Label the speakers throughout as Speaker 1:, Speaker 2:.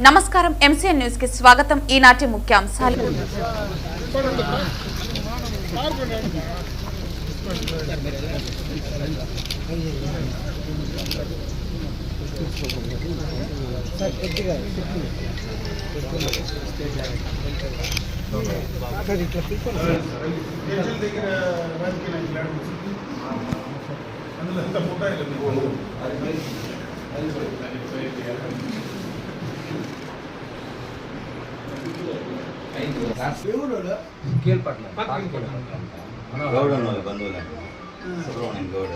Speaker 1: నమస్కారం MCN news కి స్వాగతం. ఈనాటి ముఖ్యాంశాలు.
Speaker 2: సుబ్రహ్మణ్యం గౌడ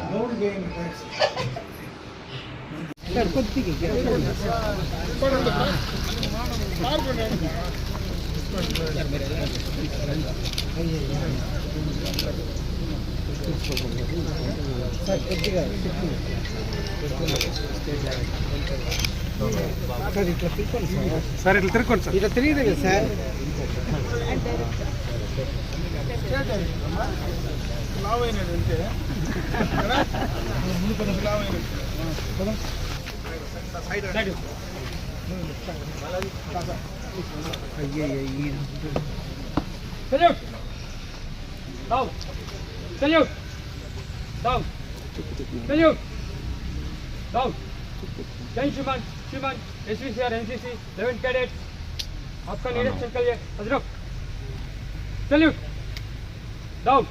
Speaker 3: సార్ ఇట్లా తిరగండి సార్. ఇట్లా తిరిగి సార్ లావ్ అయినాడు అంటే లావ్ అయినాడు. श्रीमान SVCR NCC 11 कैडेट्स आपका निरीक्षण करिए. हजरत सैल्यूट डाउन.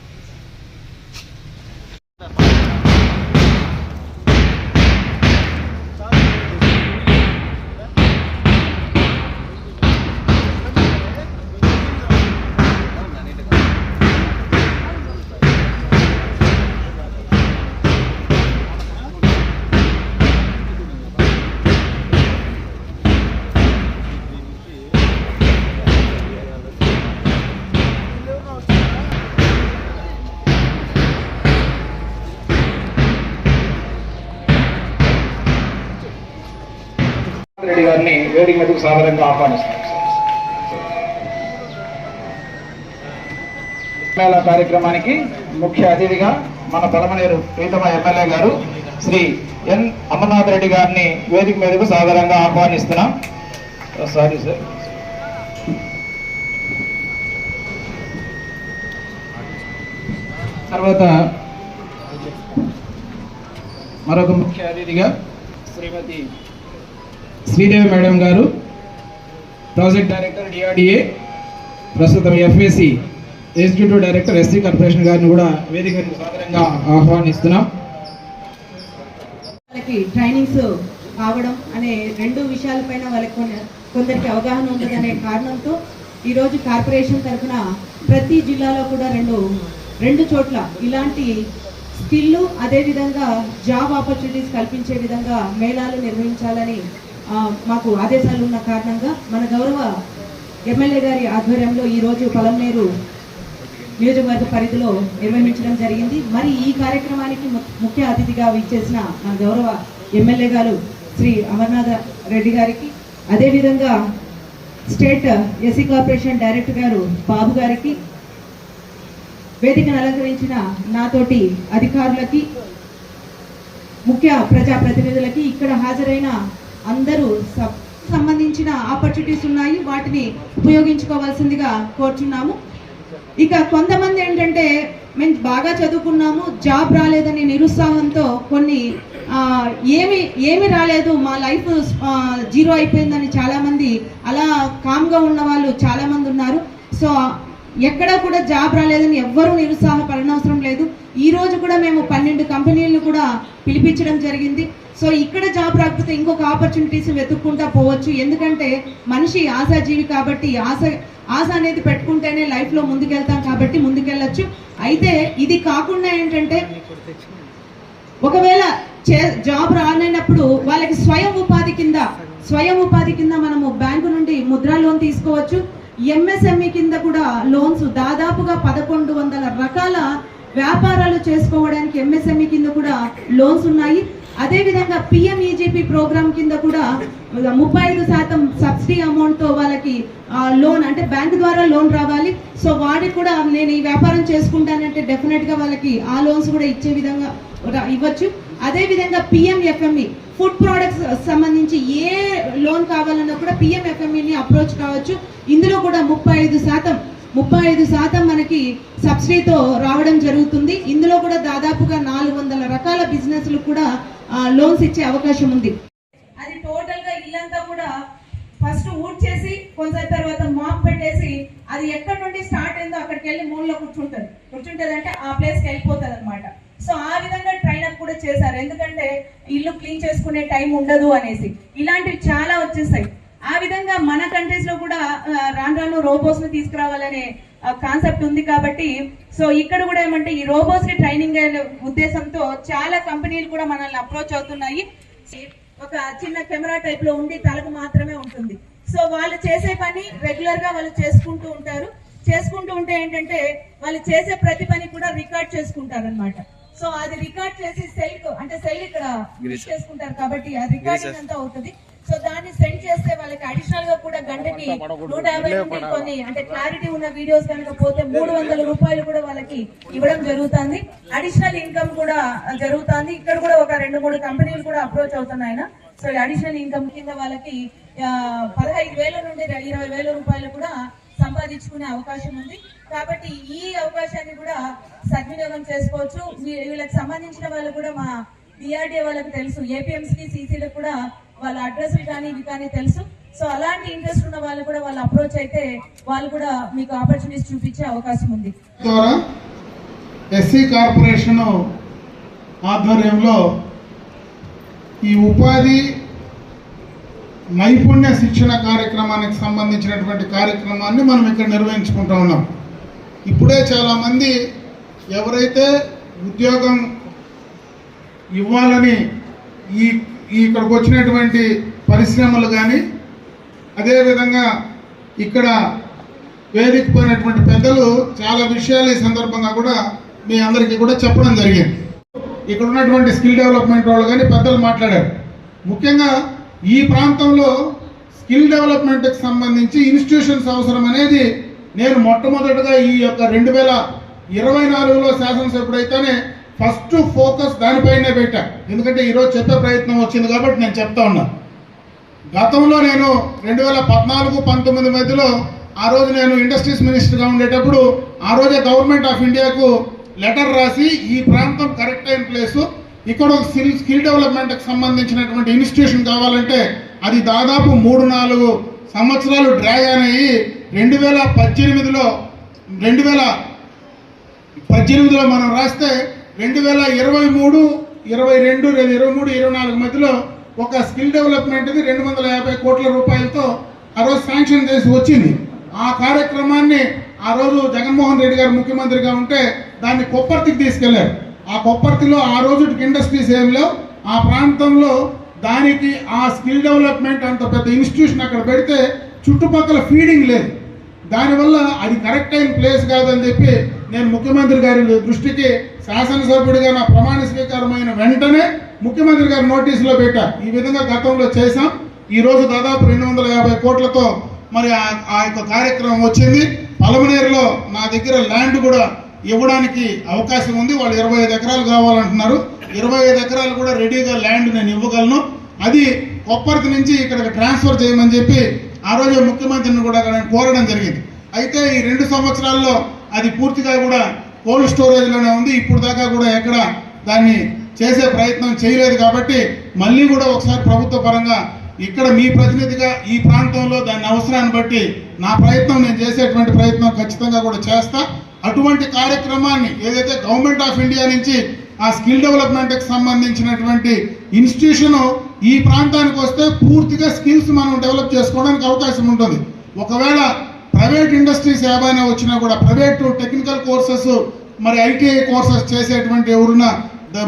Speaker 4: రెడ్డి గారిని వేదిక మీదకు సాధారణంగా ఆహ్వానిస్తున్నాం. కార్యక్రమానికి ముఖ్య అతిథిగా మన పలమనేరు ప్రీతమ ఎమ్మెల్యే గారు శ్రీ ఎన్ అమర్నాథ్ రెడ్డి గారిని వేదిక మీదకు సాధారణంగా ఆహ్వానిస్తున్నాం. Sorry sir. తర్వాత మరొక ముఖ్య అతిథిగా శ్రీమతి శ్రీదేవి మేడం గారు, ప్రాజెక్ట్ డైరెక్టర్ DRDA, ప్రస్తుతం FAC executive director SC corporation గారిని కూడా వేదికకు సాధారణంగా ఆహ్వానిస్తున్నాం.
Speaker 5: వాళ్ళకి ట్రైనింగ్స్ కావడం అనే రెండు విషయాలపైన వాళ్ళకి కొందరికి అవగాహన ఉండదనే కారణంతో ఈరోజు కార్పొరేషన్ తరఫున ప్రతి జిల్లాలో కూడా రెండు చోట్ల ఇలాంటి స్కిల్ అదేవిధంగా జాబ్ ఆపర్చునిటీస్ కల్పించే విధంగా మేళాలు నిర్వహించాలని మాకు ఆదేశాలు ఉన్న కారణంగా మన గౌరవ ఎమ్మెల్యే గారి ఆధ్వర్యంలో ఈరోజు పలమనేరు నియోజకవర్గ పరిధిలో నిర్వహించడం జరిగింది. మరి ఈ కార్యక్రమానికి ముఖ్య అతిథిగా విచ్చేసిన మన గౌరవ ఎమ్మెల్యే గారు శ్రీ అమర్నాథ్ రెడ్డి గారికి, అదేవిధంగా స్టేట్ SC కార్పొరేషన్ డైరెక్టర్ గారు బాబు గారికి, వేదికను అలంకరించిన నాతోటి అధికారులకి, ముఖ్య ప్రజాప్రతినిధులకి, ఇక్కడ హాజరైన అందరూ సంబంధించిన ఆపర్చునిటీస్ ఉన్నాయి, వాటిని ఉపయోగించుకోవాల్సిందిగా కోరుచున్నాము. ఇక కొంతమంది ఏంటంటే మేము బాగా చదువుకున్నాము, జాబ్ రాలేదని నిరుత్సాహంతో కొన్ని ఏమి రాలేదు, మా లైఫ్ జీరో అయిపోయిందని చాలామంది అలా కామ్గా ఉన్న వాళ్ళు చాలామంది ఉన్నారు. సో ఎక్కడా కూడా జాబ్ రాలేదని ఎవ్వరూ నిరుత్సాహపడనవసరం లేదు. ఈ రోజు కూడా మేము 12 కంపెనీలను కూడా పిలిపించడం జరిగింది. సో ఇక్కడ జాబ్ రాకపోతే ఇంకొక ఆపర్చునిటీస్ వెతుక్కుంటా పోవచ్చు. ఎందుకంటే మనిషి ఆశాజీవి కాబట్టి ఆశ అనేది పెట్టుకుంటేనే లైఫ్లో ముందుకెళ్తాం కాబట్టి ముందుకెళ్ళచ్చు. అయితే ఇది కాకుండా ఏంటంటే ఒకవేళ జాబ్ రానప్పుడు వాళ్ళకి స్వయం ఉపాధి కింద మనము బ్యాంకు నుండి ముద్రా లోన్ తీసుకోవచ్చు. MSME కింద కూడా లోన్స్ దాదాపుగా 1100 రకాల వ్యాపారాలు చేసుకోవడానికి MSME కింద కూడా లోన్స్ ఉన్నాయి. అదేవిధంగా PMEGP ప్రోగ్రామ్ కింద కూడా 35% సబ్సిడీ అమౌంట్తో వాళ్ళకి లోన్ అంటే బ్యాంక్ ద్వారా లోన్ రావాలి. సో వాటికి కూడా నేను ఈ వ్యాపారం చేసుకుంటానంటే డెఫినెట్గా వాళ్ళకి ఆ లోన్స్ కూడా ఇచ్చే విధంగా ఇవ్వచ్చు. అదేవిధంగా పిఎంఎఫ్ఎంఈ ఫుడ్ ప్రొడక్ట్స్ సంబంధించి ఏ లోన్ కావాలన్నా కూడా పిఎంఎఫ్ఎంఈని అప్రోచ్ కావచ్చు. ఇందులో కూడా 35% మనకి సబ్సిడీతో రావడం జరుగుతుంది. ఇందులో కూడా దాదాపుగా 400 రకాల బిజినెస్లు కూడా లోన్స్ ఇచ్చే అవకాశం ఉంది. అది టోటల్ గా ఇల్లంతా కూడా ఫస్ట్ ఊడ్ చేసి కొంచెం తర్వాత మాప్ పెట్టేసి అది ఎక్కడి నుండి స్టార్ట్ అయిందో అక్కడికి వెళ్ళి మూలలో కూర్చుంటది అంటే ఆ ప్లేస్కి వెళ్ళిపోతుంది అనమాట. సో ఆ విధంగా ట్రైన్ అప్ కూడా చేశారు, ఎందుకంటే ఇల్లు క్లీన్ చేసుకునే టైం ఉండదు అనేసి. ఇలాంటివి చాలా వచ్చేసాయి. ఆ విధంగా మన కంట్రీస్ లో కూడా రాను రోబోస్ ని తీసుకురావాలనే కాన్సెప్ట్ ఉంది కాబట్టి సో ఇక్కడ కూడా ఏమంటే ఈ రోబోస్ కి ట్రైనింగ్ అనే ఉద్దేశంతో చాలా కంపెనీలు కూడా మనల్ని అప్రోచ్ అవుతున్నాయి. ఒక చిన్న కెమెరా టైప్ లో ఉండి తలకు మాత్రమే ఉంటుంది. సో వాళ్ళు చేసే పని రెగ్యులర్ గా వాళ్ళు చేసుకుంటూ ఉంటారు. చేసుకుంటూ ఉంటే ఏంటంటే వాళ్ళు చేసే ప్రతి పని కూడా రికార్డ్ చేసుకుంటారు అనమాట. సో అది రికార్డ్ చేసి సెల్ ఇక్కడ చేసుకుంటారు కాబట్టి ఆ రికార్డింగ్ అంతా అవుతుంది. సో దాన్ని సెండ్ చేస్తే వాళ్ళకి అడిషనల్ గా కూడా గంటకి 150 నుండి కొన్ని అంటే క్లారిటీ ఉన్న వీడియోస్ కనుక పోతే 300 రూపాయలు కూడా వాళ్ళకి ఇవ్వడం జరుగుతుంది. అడిషనల్ ఇన్కమ్ కూడా జరుగుతుంది. ఇక్కడ కూడా ఒక 2-3 కంపెనీలు కూడా అప్రోచ్ అవుతున్నాయి. సో అడిషనల్ ఇన్కమ్ కింద వాళ్ళకి 15,000 నుండి 20,000 రూపాయలు కూడా సంపాదించుకునే అవకాశం ఉంది. కాబట్టి ఈ అవకాశాన్ని కూడా సద్వినియోగం చేసుకోవచ్చు. వీళ్ళకి సంబంధించిన వాళ్ళు కూడా మా డిఆర్డీఏ వాళ్ళకి తెలుసు, ఏపీఎంసీ సీసీలకు కూడా వాళ్ళ అడ్రస్లు కానీ ఇవి కానీ తెలుసు. సో అలాంటి ఇంట్రెస్ట్ ఉన్న వాళ్ళు కూడా వాళ్ళు అప్రోచ్ అయితే వాళ్ళు కూడా మీకు ఆపర్చునిటీస్ చూపించే అవకాశం ఉంది.
Speaker 6: ఎస్సీ కార్పొరేషన్ ఆధ్వర్యంలో ఈ ఉపాధి నైపుణ్య శిక్షణ కార్యక్రమానికి సంబంధించినటువంటి కార్యక్రమాన్ని మనం ఇక్కడ నిర్వహించుకుంటూ ఉన్నాం. ఇప్పుడే చాలామంది ఎవరైతే ఉద్యోగం ఇవ్వాలని ఇక్కడికి వచ్చినటువంటి పరిశ్రమలు కానీ అదేవిధంగా ఇక్కడ వేదిక పోయినటువంటి పెద్దలు చాలా విషయాలు ఈ సందర్భంగా కూడా మీ అందరికీ కూడా చెప్పడం జరిగింది. ఇక్కడ ఉన్నటువంటి స్కిల్ డెవలప్మెంట్ వాళ్ళు కానీ పెద్దలు మాట్లాడారు. ముఖ్యంగా ఈ ప్రాంతంలో స్కిల్ డెవలప్మెంట్కి సంబంధించి ఇన్స్టిట్యూషన్స్ అవసరం అనేది నేను మొట్టమొదటిగా ఈ యొక్క 2024లో శాసనసభ్యుడైతేనే ఫస్ట్ ఫోకస్ దానిపైనే పెట్టా. ఎందుకంటే ఈరోజు చెప్పే ప్రయత్నం వచ్చింది కాబట్టి నేను చెప్తా ఉన్నా. గతంలో నేను 2014-19 మధ్యలో ఆ రోజు నేను ఇండస్ట్రీస్ మినిస్టర్గా ఉండేటప్పుడు ఆ రోజే గవర్నమెంట్ ఆఫ్ ఇండియాకు లెటర్ రాసి ఈ ప్రాంతం కరెక్ట్ అయిన ప్లేసు, ఇక్కడ ఒక స్కిల్ డెవలప్మెంట్కి సంబంధించినటువంటి ఇన్స్టిట్యూషన్ కావాలంటే అది దాదాపు 3-4 సంవత్సరాలు డ్రాగన్ అయ్యి 2018లో మనం రాస్తే 2023, 22, 23, 24 మధ్యలో ఒక స్కిల్ డెవలప్మెంట్ది 250 కోట్ల రూపాయలతో ఆ రోజు శాంక్షన్ చేసి వచ్చింది. ఆ కార్యక్రమాన్ని ఆ రోజు జగన్మోహన్ రెడ్డి గారు ముఖ్యమంత్రిగా ఉంటే దాన్ని కొప్పర్తికి తీసుకెళ్లారు. ఆ కొప్పర్తిలో ఆ రోజుకి ఇండస్ట్రీస్ ఏం లేవు. ఆ ప్రాంతంలో దానికి ఆ స్కిల్ డెవలప్మెంట్ అంత పెద్ద ఇన్స్టిట్యూషన్ అక్కడ పెడితే చుట్టుపక్కల ఫీడింగ్ లేదు. దానివల్ల అది కరెక్ట్ అయిన ప్లేస్ కాదని చెప్పి నేను ముఖ్యమంత్రి గారి దృష్టికి శాసనసభ్యుడిగా నా ప్రమాణ స్వీకారమైన వెంటనే ముఖ్యమంత్రి గారి నోటీసులో పెట్టా. ఈ విధంగా గతంలో చేశాం. ఈరోజు దాదాపు 250 కోట్లతో మరి ఆ యొక్క కార్యక్రమం వచ్చింది. పలమనేరులో నా దగ్గర ల్యాండ్ కూడా ఇవ్వడానికి అవకాశం ఉంది. వాళ్ళు 25 ఎకరాలు కావాలంటున్నారు. 25 ఎకరాలు కూడా రెడీగా ల్యాండ్ నేను ఇవ్వగలను. అది కొప్పర్తి నుంచి ఇక్కడికి ట్రాన్స్ఫర్ చేయమని చెప్పి ఆ రోజు ముఖ్యమంత్రిని కూడా కోరడం జరిగింది. అయితే ఈ 2 సంవత్సరాల్లో అది పూర్తిగా కూడా కోల్డ్ స్టోరేజ్లోనే ఉంది. ఇప్పుడు దాకా కూడా ఎక్కడ దాన్ని చేసే ప్రయత్నం చేయలేదు. కాబట్టి మళ్ళీ కూడా ఒకసారి ప్రభుత్వ పరంగా ఇక్కడ మీ ప్రతినిధిగా ఈ ప్రాంతంలో దాని అవసరాన్ని బట్టి నా ప్రయత్నం నేను చేసేటువంటి ప్రయత్నం ఖచ్చితంగా కూడా చేస్తా. అటువంటి కార్యక్రమాన్ని ఏదైతే గవర్నమెంట్ ఆఫ్ ఇండియా నుంచి ఆ స్కిల్ డెవలప్మెంట్కి సంబంధించినటువంటి ఇన్స్టిట్యూషన్ ఈ ప్రాంతానికి వస్తే పూర్తిగా స్కిల్స్ మనం డెవలప్ చేసుకోవడానికి అవకాశం ఉంటుంది. ఒకవేళ ప్రైవేట్ ఇండస్ట్రీస్ ఏమైనా వచ్చినా కూడా ప్రైవేట్ టెక్నికల్ కోర్సెస్ మరి ఐటీఐ కోర్సెస్ చేసేటువంటి ఎవరున్నా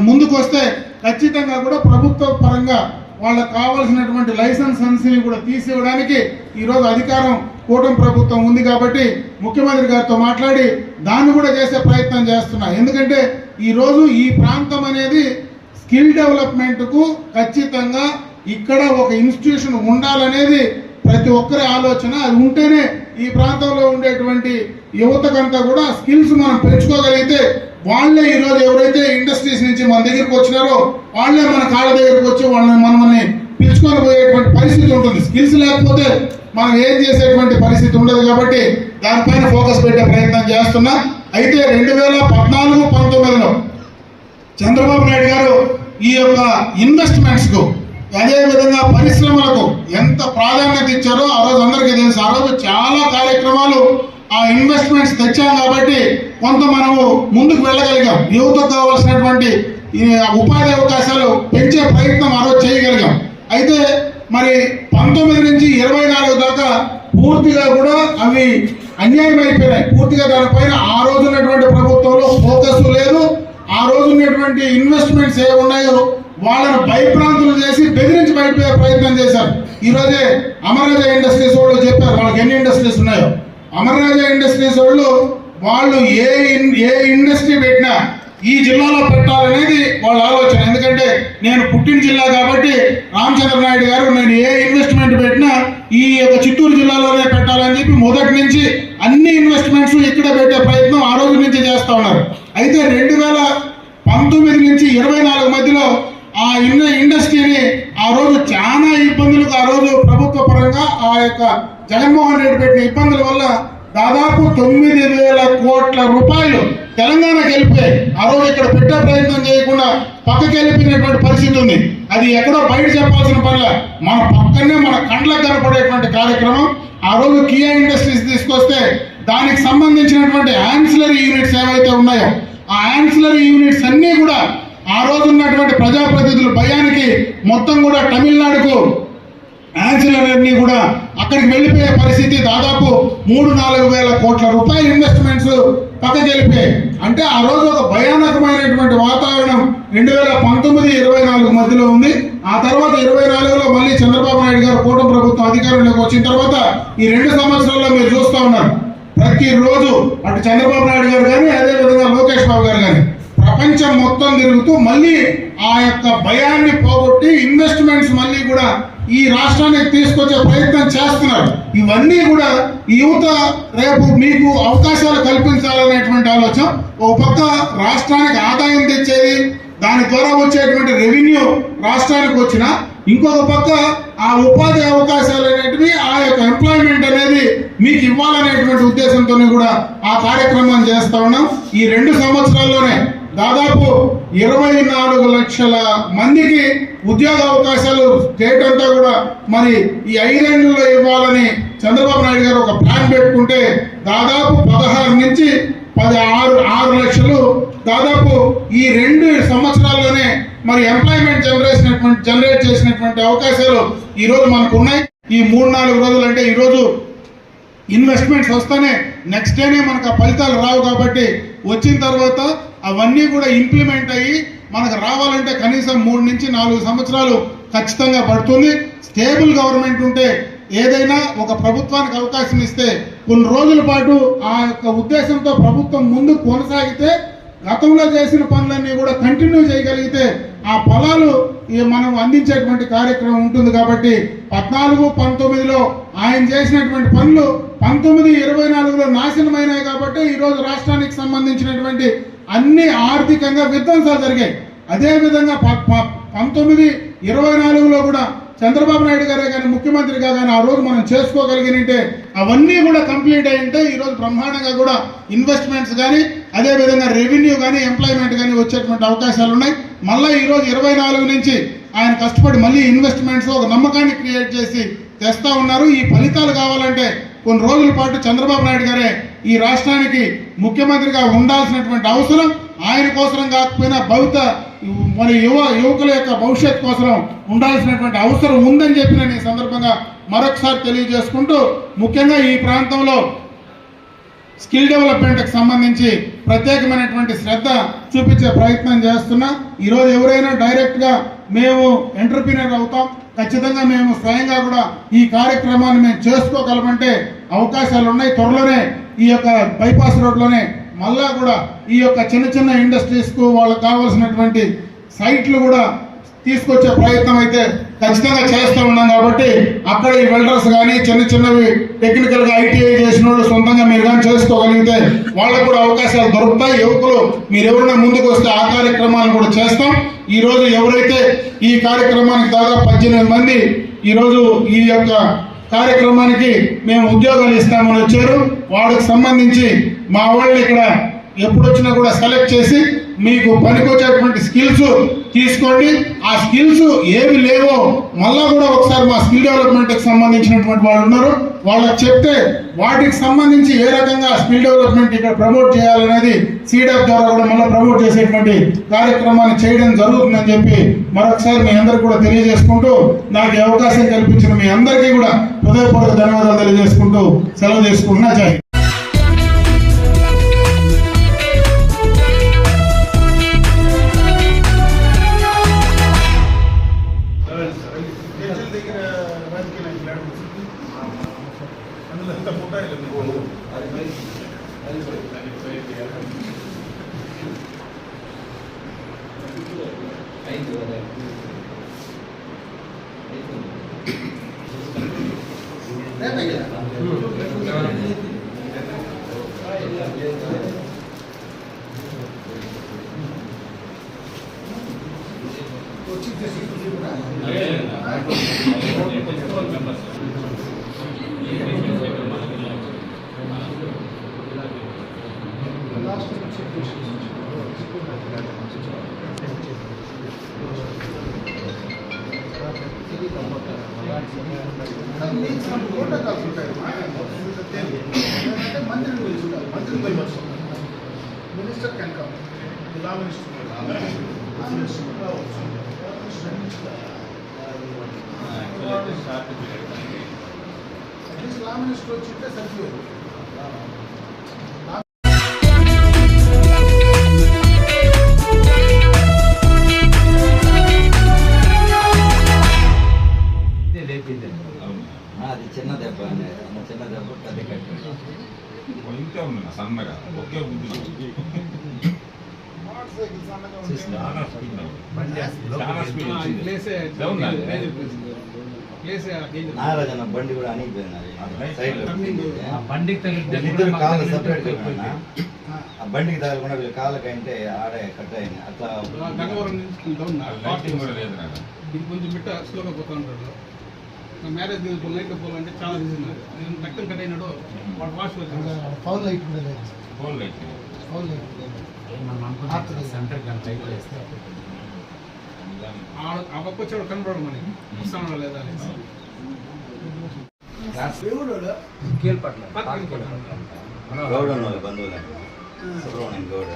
Speaker 6: ముందుకు వస్తే ఖచ్చితంగా కూడా ప్రభుత్వ పరంగా వాళ్ళకు కావాల్సినటువంటి లైసెన్స్ని కూడా తీసివ్వడానికి ఈరోజు అధికారం కూటమి ప్రభుత్వం ఉంది. కాబట్టి ముఖ్యమంత్రి గారితో మాట్లాడి దాన్ని కూడా చేసే ప్రయత్నం చేస్తున్నా. ఎందుకంటే ఈరోజు ఈ ప్రాంతం అనేది స్కిల్ డెవలప్మెంట్కు ఖచ్చితంగా ఇక్కడ ఒక ఇన్స్టిట్యూషన్ ఉండాలనేది ప్రతి ఒక్కరి ఆలోచన. అది ఉంటేనే ఈ ప్రాంతంలో ఉండేటువంటి యువతకంతా కూడా స్కిల్స్ మనం పెంచుకోగలిగితే వాళ్ళే ఈరోజు ఎవరైతే ఇండస్ట్రీస్ నుంచి మన దగ్గరికి వచ్చినారో వాళ్ళే మన కాళ్ళ దగ్గరికి వచ్చి మనల్ని పిలుచుకొని పోయేటువంటి పరిస్థితి ఉంటుంది. స్కిల్స్ లేకపోతే మనం ఏం చేసేటువంటి పరిస్థితి ఉండదు. కాబట్టి దానిపైన ఫోకస్ పెట్టే ప్రయత్నం చేస్తున్నా. అయితే 2014-19లో చంద్రబాబు నాయుడు గారు ఈ యొక్క ఇన్వెస్ట్మెంట్స్కు అదేవిధంగా పరిశ్రమలకు ఎంత ప్రాధాన్యత ఇచ్చారో ఆ రోజు అందరికీ తెలుసు. ఆ రోజు చాలా కార్యక్రమాలు ఆ ఇన్వెస్ట్మెంట్స్ తెచ్చాం కాబట్టి కొంత మనము ముందుకు వెళ్ళగలిగాం. యువతకు కావాల్సినటువంటి ఉపాధి అవకాశాలు పెంచే ప్రయత్నం ఆ రోజు చేయగలిగాం. అయితే మరి 19 నుంచి 24 దాకా పూర్తిగా కూడా అవి అన్యాయం అయిపోయినాయి. పూర్తిగా దానిపైన ఆ రోజు ఉన్నటువంటి ప్రభుత్వంలో ఫోకస్ లేదు. ఆ రోజు ఉన్నటువంటి ఇన్వెస్ట్మెంట్స్ ఏ ఉన్నాయో వాళ్ళను భయప్రాంతులు చేసి బెదిరించి బయటపోయే ప్రయత్నం చేశారు. ఈరోజే అమర్రాజా ఇండస్ట్రీస్ వాళ్ళు చెప్పారు వాళ్ళకి ఎన్ని ఇండస్ట్రీస్ ఉన్నాయో. అమర్రాజా ఇండస్ట్రీస్ వాళ్ళు ఏ ఇండస్ట్రీ పెట్టినా ఈ జిల్లాలో పెట్టాలనేది వాళ్ళ ఆలోచన. ఎందుకంటే నేను పుట్టిన జిల్లా కాబట్టి రామచంద్ర నాయుడు గారు నేను ఏ ఇన్వెస్ట్మెంట్ పెట్టినా ఈ యొక్క చిత్తూరు జిల్లాలోనే పెట్టాలని చెప్పి మొదటి నుంచి అన్ని ఇన్వెస్ట్మెంట్స్ ఇక్కడ పెట్టే ప్రయత్నం ఆ రోజు నుంచి చేస్తూ ఉన్నారు. అయితే 2019 నుంచి 24 మధ్యలో ఆ ఇండస్ట్రీని ఆ రోజు చాలా ఇబ్బందులకు ఆ రోజు ప్రభుత్వ పరంగా ఆ యొక్క జగన్మోహన్ రెడ్డి పెట్టిన ఇబ్బందుల వల్ల దాదాపు 9,000 కోట్ల రూపాయలు తెలంగాణకి వెళ్ళిపోయాయి. ఆ రోజు ఇక్కడ పెట్టే ప్రయత్నం చేయకుండా పక్కకి వెళ్ళిపోయినటువంటి పరిస్థితి ఉంది. అది ఎక్కడో బయట చెప్పాల్సిన పనిలే, మన పక్కనే మన కండ్లకు కనపడేటువంటి కార్యక్రమం. ఆ రోజు కియా ఇండస్ట్రీస్ తీసుకొస్తే దానికి సంబంధించినటువంటి యాన్సిలరీ యూనిట్స్ ఏవైతే ఉన్నాయో ఆ యాన్సిలరీ యూనిట్స్ అన్నీ కూడా ఆ రోజు ఉన్నటువంటి ప్రజాప్రతినిధుల భయానికి మొత్తం కూడా తమిళనాడుకు యాన్సిలరీ కూడా అక్కడికి వెళ్ళిపోయే పరిస్థితి. దాదాపు 3-4 వేల కోట్ల రూపాయల ఇన్వెస్ట్మెంట్స్ పక్కకి వెళ్ళిపోయాయి. అంటే ఆ రోజు ఒక భయానకమైనటువంటి వాతావరణం 2019-24 మధ్యలో ఉంది. ఆ తర్వాత 24లో మళ్ళీ చంద్రబాబు నాయుడు గారు కూటమి ప్రభుత్వం అధికారంలోకి వచ్చిన తర్వాత ఈ 2 సంవత్సరాల్లో మీరు చూస్తూ ఉన్నారు ప్రతిరోజు అటు చంద్రబాబు నాయుడు గారు కానీ అదేవిధంగా లోకేష్ బాబు గారు కానీ ప్రపంచం మొత్తం తిరుగుతూ మళ్ళీ ఆ యొక్క భయాన్ని పోగొట్టి ఇన్వెస్ట్మెంట్స్ మళ్ళీ కూడా ఈ రాష్ట్రానికి తీసుకొచ్చే ప్రయత్నం చేస్తున్నారు. ఇవన్నీ కూడా ఈ యువత రేపు మీకు అవకాశాలు కల్పించాలనేటువంటి ఆలోచన. ఒక పక్క రాష్ట్రానికి ఆదాయం తెచ్చేది, దాని ద్వారా వచ్చేటువంటి రెవెన్యూ రాష్ట్రానికి వచ్చిన, ఇంకొక పక్క ఆ ఉపాధి అవకాశాలు అనేటివి ఆ యొక్క ఎంప్లాయ్మెంట్ అనేది మీకు ఇవ్వాలనేటువంటి ఉద్దేశంతో కూడా ఆ కార్యక్రమం చేస్తా ఉన్నాం. ఈ 2 సంవత్సరాల్లోనే దాదాపు 24 లక్షల మందికి ఉద్యోగ అవకాశాలు స్టేట్ అంతా కూడా మరి ఈ 5 ఏళ్లలో ఇవ్వాలని చంద్రబాబు నాయుడు గారు ఒక ప్లాన్ పెట్టుకుంటే దాదాపు 16 నుంచి 6 లక్షలు దాదాపు ఈ 2 సంవత్సరాల్లోనే మరి ఎంప్లాయ్మెంట్ జనరేట్ చేసినటువంటి అవకాశాలు ఈ రోజు మనకు ఉన్నాయి. ఈ 3-4 రోజులు అంటే ఈ రోజు ఇన్వెస్ట్మెంట్స్ వస్తేనే నెక్స్ట్ డేనే మనకు ఆ ఫలితాలు రావు. కాబట్టి వచ్చిన తర్వాత అవన్నీ కూడా ఇంప్లిమెంట్ అయ్యి మనకు రావాలంటే కనీసం 3 నుంచి 4 సంవత్సరాలు ఖచ్చితంగా పడుతుంది. స్టేబుల్ గవర్నమెంట్ ఉంటే ఏదైనా ఒక ప్రభుత్వానికి అవకాశం ఇస్తే కొన్ని రోజుల పాటు ఆ యొక్క ఉద్దేశంతో ప్రభుత్వం ముందుకు కొనసాగితే గతంలో చేసిన పనులన్నీ కూడా కంటిన్యూ చేయగలిగితే ఆ ఫలాలు మనం అందించేటువంటి కార్యక్రమం ఉంటుంది. కాబట్టి 14-19లో ఆయన చేసినటువంటి పనులు 19-24లో నాశనమైనాయి. కాబట్టి ఈరోజు రాష్ట్రానికి సంబంధించినటువంటి అన్ని ఆర్థికంగా విధ్వంసాలు జరిగాయి. అదేవిధంగా 19-24లో కూడా చంద్రబాబు నాయుడు గారే కానీ ముఖ్యమంత్రిగా కానీ ఆ రోజు మనం చేసుకోగలిగినంటే అవన్నీ కూడా కంప్లీట్ అయి ఉంటే ఈరోజు బ్రహ్మాండంగా కూడా ఇన్వెస్ట్మెంట్స్ కానీ అదేవిధంగా రెవెన్యూ కానీ ఎంప్లాయ్మెంట్ కానీ వచ్చేటువంటి అవకాశాలు ఉన్నాయి. మళ్ళీ ఈరోజు 24 నుంచి ఆయన కష్టపడి మళ్ళీ ఇన్వెస్ట్మెంట్స్ ఒక నమ్మకాన్ని క్రియేట్ చేసి తెస్తా ఉన్నారు. ఈ ఫలితాలు కావాలంటే కొన్ని రోజుల పాటు చంద్రబాబు నాయుడు గారే ఈ రాష్ట్రానికి ముఖ్యమంత్రిగా ఉండాల్సినటువంటి అవసరం, ఆయన కోసం కాకపోయినా మరి యువకుల యొక్క భవిష్యత్ కోసం ఉండాల్సినటువంటి అవసరం ఉందని చెప్పి నేను ఈ సందర్భంగా మరొకసారి తెలియజేసుకుంటూ, ముఖ్యంగా ఈ ప్రాంతంలో స్కిల్ డెవలప్మెంట్కి సంబంధించి ప్రత్యేకమైనటువంటి శ్రద్ధ చూపించే ప్రయత్నం చేస్తున్నా. ఈరోజు ఎవరైనా డైరెక్ట్గా మేము ఎంటర్ప్రీనర్ అవుతాం, ఖచ్చితంగా మేము స్వయంగా కూడా ఈ కార్యక్రమాన్ని మేము చేసుకోగలమంటే అవకాశాలు ఉన్నాయి. త్వరలోనే ఈ యొక్క బైపాస్ రోడ్లోనే మళ్ళా కూడా ఈ యొక్క చిన్న ఇండస్ట్రీస్కు వాళ్ళకు కావాల్సినటువంటి సైట్లు కూడా తీసుకొచ్చే ప్రయత్నం అయితే ఖచ్చితంగా చేస్తూ ఉన్నాం కాబట్టి అక్కడ ఈ వెల్డర్స్ కానీ చిన్న చిన్నవి టెక్నికల్గా ఐటీఐ చేసిన వాళ్ళు సొంతంగా మీరు కానీ చేసుకోగలిగితే వాళ్ళకు కూడా అవకాశాలు దొరుకుతాయి. యువకులు మీరు ఎవరైనా ముందుకు వస్తే ఆ కార్యక్రమాలను కూడా చేస్తాం. ఈరోజు ఎవరైతే ఈ కార్యక్రమానికి దాదాపు 18 మంది ఈరోజు ఈ యొక్క కార్యక్రమానికి మేము ఉద్యోగాలు ఇస్తామని వచ్చారు. వాడికి సంబంధించి మా వాళ్ళని ఇక్కడ ఎప్పుడు వచ్చినా కూడా సెలెక్ట్ చేసి మీకు పనికొచ్చేటువంటి స్కిల్స్ తీసుకోండి. ఆ స్కిల్స్ ఏవి లేవో మళ్ళా కూడా ఒకసారి మా స్కిల్ డెవలప్మెంట్కి సంబంధించినటువంటి వాళ్ళు ఉన్నారు, వాళ్ళకి చెప్తే వాటికి సంబంధించి ఏ రకంగా స్కిల్ డెవలప్మెంట్ ఇక్కడ ప్రమోట్ చేయాలనేది సీడప్ ద్వారా కూడా మళ్ళీ ప్రమోట్ చేసేటువంటి కార్యక్రమాన్ని చేయడం జరుగుతుందని చెప్పి మరొకసారి మీ అందరికీ కూడా తెలియజేసుకుంటూ నాకు ఈ అవకాశం కల్పించిన మీ అందరికీ కూడా హృదయపూర్వక ధన్యవాదాలు తెలియజేసుకుంటూ సెలవు చేసుకుంటున్నా. జై Hind. Minister can come. The law minister. At least law minister వచ్చింటే సరిపోయేది.
Speaker 2: అది చిన్న దెబ్బ చిన్న దెబ్బ పెద్ద కట్టు
Speaker 7: ఇంకా ఉన్నా సన్నగా ఒకే బుద్ధి
Speaker 2: నారాజన బండి కూడా అనిపోయింది కాళ్ళు సపరేట్ ఆ బండికి తగలకుండా వీళ్ళ కాళ్ళకంటే ఆడే కట్ అయింది అట్లా
Speaker 3: కొంచెం బిట్ట స్లోగా పోతా ఉంటాడు. మ్యారేజ్ నైట్ పోవాలంటే చాలా ఈజీ. రక్తం కట్ అయినాడు వాడు వాష్ ఫౌల్ లైట్ ఆ పక్క వచ్చాడు కనపడడు మనకి వస్తానో లేదా
Speaker 2: గౌడ బంధువులు సుబ్రహ్మణ్యం గౌడ